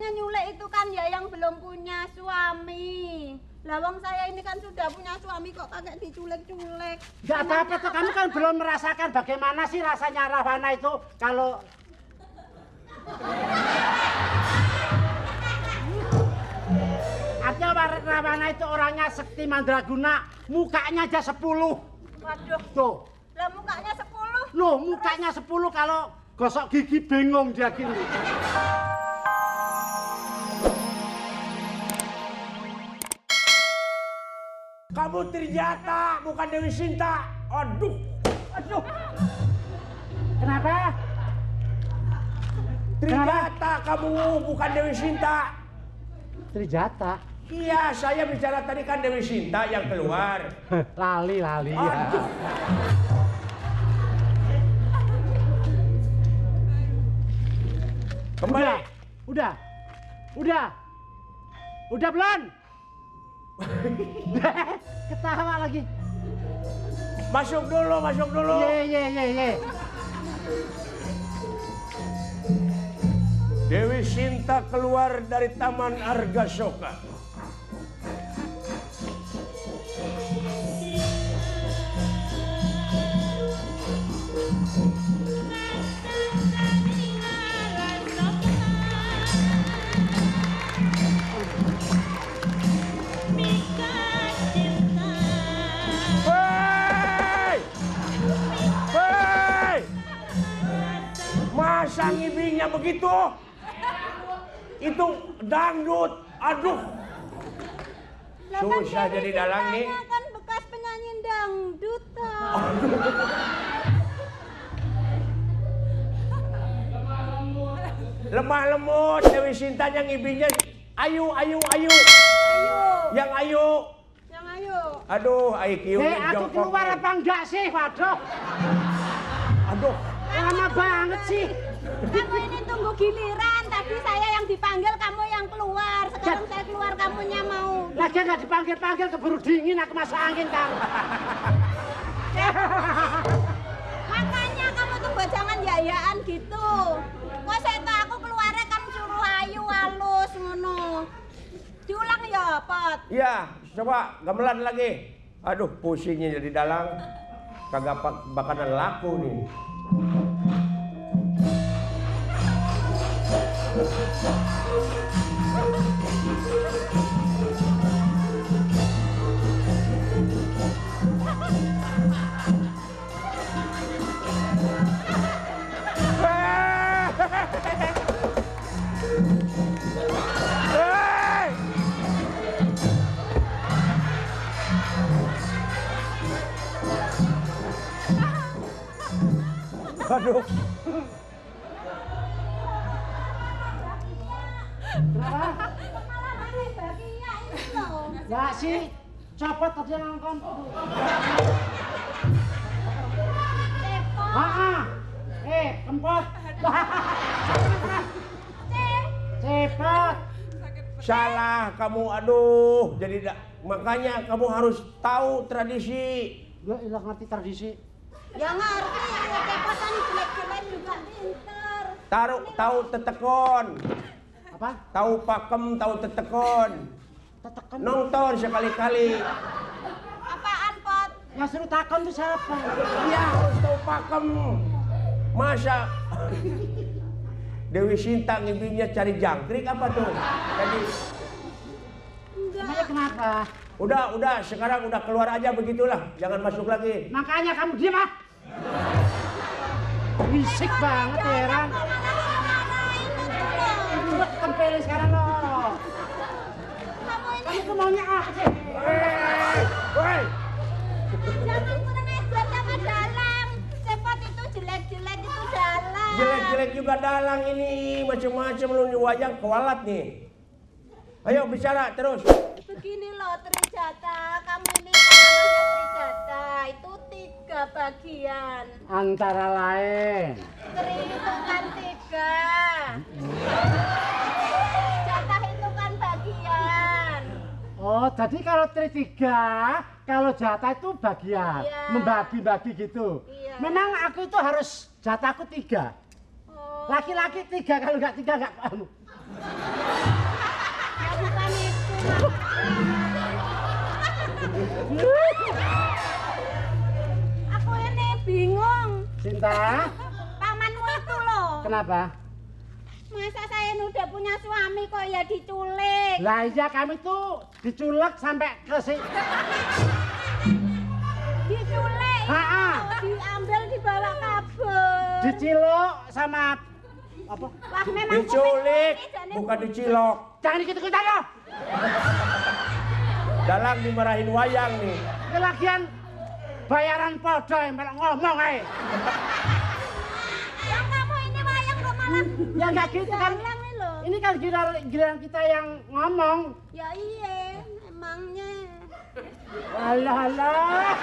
maksudnya nyulik itu kan ya yang belum punya suami. Lawang saya ini kan sudah punya suami kok kakek diculik-culik. Enggak apa-apa tuh, kamu kan belum merasakan bagaimana sih rasanya Rahwana itu kalau artinya Rahwana itu orangnya sekti mandraguna, mukanya aja 10. Waduh. Tuh. Lah mukanya 10. Loh, mukanya 10 kalau gosok gigi bingung dia gini. Kamu Trijata, bukan Dewi Sinta. Aduh. Kenapa? Trijata kamu, bukan Dewi Sinta. Trijata. Iya, saya bicara tadi kan Dewi Sinta yang keluar. Lali ya. Aduh. Kembali. Udah belum? Ketawa lagi. Masuk dulu. Ye. Dewi Sinta keluar dari Taman Argasoka. Masa ngibinya begitu? Itu dangdut. Aduh. Susah jadi dalang nih. Kan bekas penyanyi dangdut. Lemah lemut Dewi Sinta yang ngibinya ayu. Yang ayu. Aduh, IQ-nya Aku jongkok. keluar apa enggak sih? Waduh. Aduh. Lama banget sih. Kamu ini tunggu giliran. Tadi saya yang dipanggil, kamu yang keluar. Sekarang saya keluar, kamunya mau. Lagi nggak dipanggil keburu dingin aku masuk angin kamu. Makanya kamu tuh jangan yayaan gitu. Kok saya tahu aku keluarnya kan suruh ayu halus ngono. Diulang ya, Pot. Iya, coba gamelan lagi. Aduh, pusingnya jadi dalang. Kagak bakalan laku nih. Aduh. Ya sih, copot tadi yang ngomong. Kempot. Cepot. Salah kamu, aduh. Jadi makanya kamu harus tahu tradisi. Gue ilang ngerti tradisi. Ya ngerti, ya cepotan jelek-jelek juga pinter. Tahu tetekon. Apa? Tahu pakem, tahu tetekon. Tetekan. Nonton sekali-kali. Apaan, Pot? Yang suruh takon itu siapa? Iya, harus tahu pakem. Masa Dewi Sinta ngibinya cari jangkrik apa tuh? Jadi Emangnya kenapa? udah sekarang udah keluar aja begitulah, jangan masuk lagi. Makanya kamu diam ah. Bisik banget heran. Buat kempelin sekarang lo. Kamu tuh maunya apa sih? Woi. Jangan kurang ajar sama dalang. Cepot itu jelek-jelek itu dalang. Jelek-jelek juga dalang ini, macam-macam lu wayang kualat nih. Ayo bicara terus. Begini loh Trijata, kamu ini kan namanya Trijata, itu 3 bagian. Antara lain. Tri itu kan 3. Jatah itu kan bagian. Oh, jadi kalau tri 3, kalau jatah itu bagian. Iya. Membagi-bagi gitu. Iya. Memang aku itu harus jatahku 3. Oh. Laki-laki 3, kalau nggak 3 nggak kamu. Aku ini bingung. Sinta, Pamanmu itu loh. kenapa? Masa saya ini udah punya suami kok ya diculik. Lah iya kami tuh diculik sampai ke si. Diculik. Ha-ha. Diambil dibawa kabur. Dicilok sama apa? Wah memang Diculik, kuping ini bukan dicilok. Jangan ikut-ikutan lo. Dalang dimarahin wayang nih. Kelagian bayaran podo yang ngomong ae. Yang kamu ini wayang kok malah Ya enggak gitu kan. dalang nih loh. Ini kan giliran kita yang ngomong. Ya iya, emangnya. Alah alah.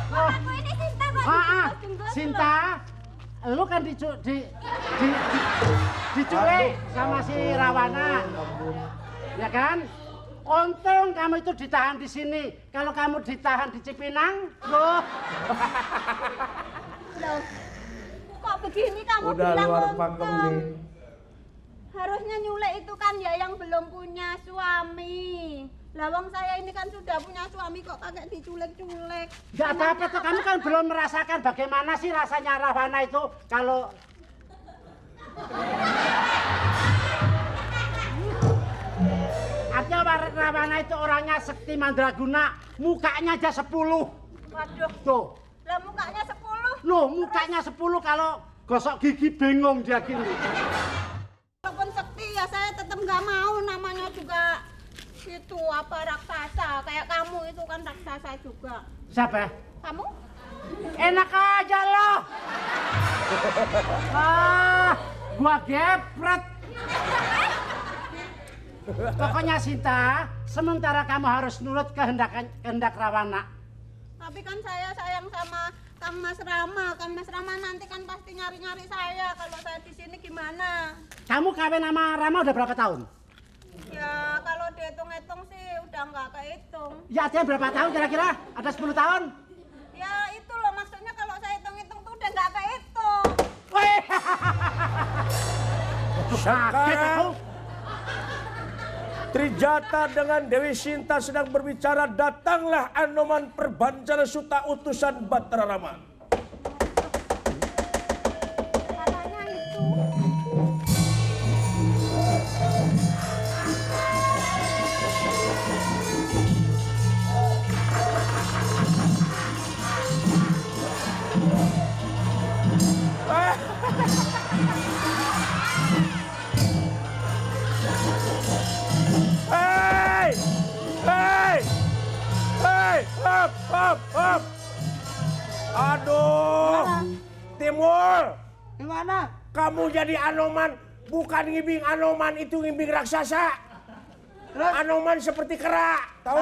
Aku ini Sinta kok Jenggot-jenggot Sinta, lu kan diculik sama si Rawana. Ya kan? Untung kamu itu ditahan di sini. Kalau kamu ditahan di Cipinang, loh. Loh, kok begini kamu Udah bilang luar untung? pakem nih. Harusnya nyulek itu kan ya yang belum punya suami. Lawang saya ini kan sudah punya suami kok pakai diculik-culik. Gak apa-apa tuh, kamu kan belum merasakan bagaimana sih rasanya Rawana itu kalau artinya Rawana itu orangnya sekti mandraguna, mukanya aja 10. Waduh, Tuh, lah mukanya 10. loh mukanya 10 kalau gosok gigi bingung dia gini. Walaupun sekti ya saya tetap nggak mau, namanya juga itu apa raksasa. Kayak kamu itu kan raksasa juga. Siapa? Kamu? Enak aja loh. Gua gepret. Pokoknya Sinta, sementara kamu harus nurut kehendak Rawana. Tapi kan saya sayang sama Kang Mas Rama. Kang Mas Rama nanti kan pasti nyari-nyari saya. Kalau saya di sini gimana? Kamu kawin sama Rama udah berapa tahun? Ya kalau dihitung-hitung sih udah nggak kehitung. Ya artinya berapa tahun kira-kira? Ada 10 tahun? Ya itu loh maksudnya kalau saya hitung-hitung tuh udah nggak kehitung. Wih. Sekarang Trijata dengan Dewi Sinta sedang berbicara. Datanglah Anoman Perbancana Suta utusan Batara Rama. Katanya itu. Hei! Hei! Hei! Hop! Hop! Hop! Aduh! Timur! Gimana? Kamu jadi Anoman, bukan ngibing Anoman, itu ngibing raksasa. Anoman seperti kera, tahu?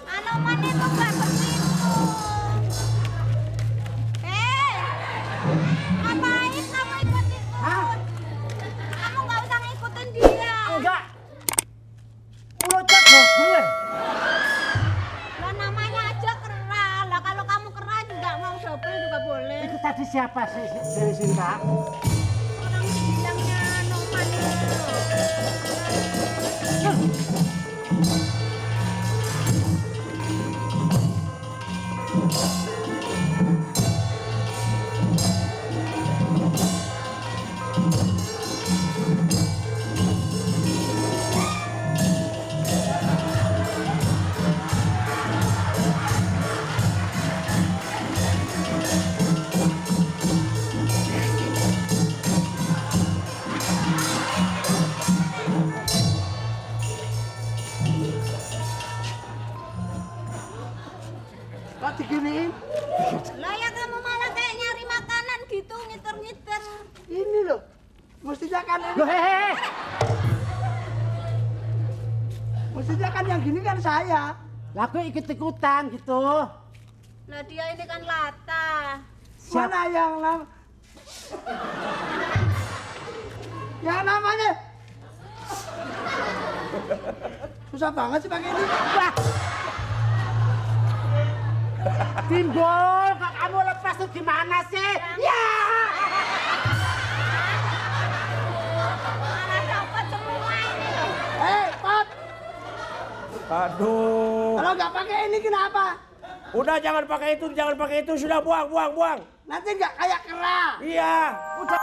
Anoman itu nggak begitu. Ngapain kamu ikut-ikut? Kamu nggak usah ngikutin dia. Enggak. Mulutnya gobel. Lah namanya aja kera. Lah kalau kamu kera juga mau double juga boleh. Itu tadi siapa sih Dewi Sinta? Orang bilangnya Anoman itu. Kok diginiin? Lah ya kamu malah kayak nyari makanan gitu ngiter-ngiter. Ini loh. Mestinya kan ini. Loh hehehe. Mestinya kan yang gini kan saya. Lah aku ikut-ikutan gitu. Lah dia ini kan latah. Mana yang yang namanya susah banget sih pakai ini. Wah. Timbul, kok kamu lepas tuh gimana sih? Ya. Malah dapat semua ini loh. Pot. Aduh. Kalau nggak pakai ini kenapa? Udah jangan pakai itu, sudah buang. Nanti nggak kayak kera. Iya. Udah.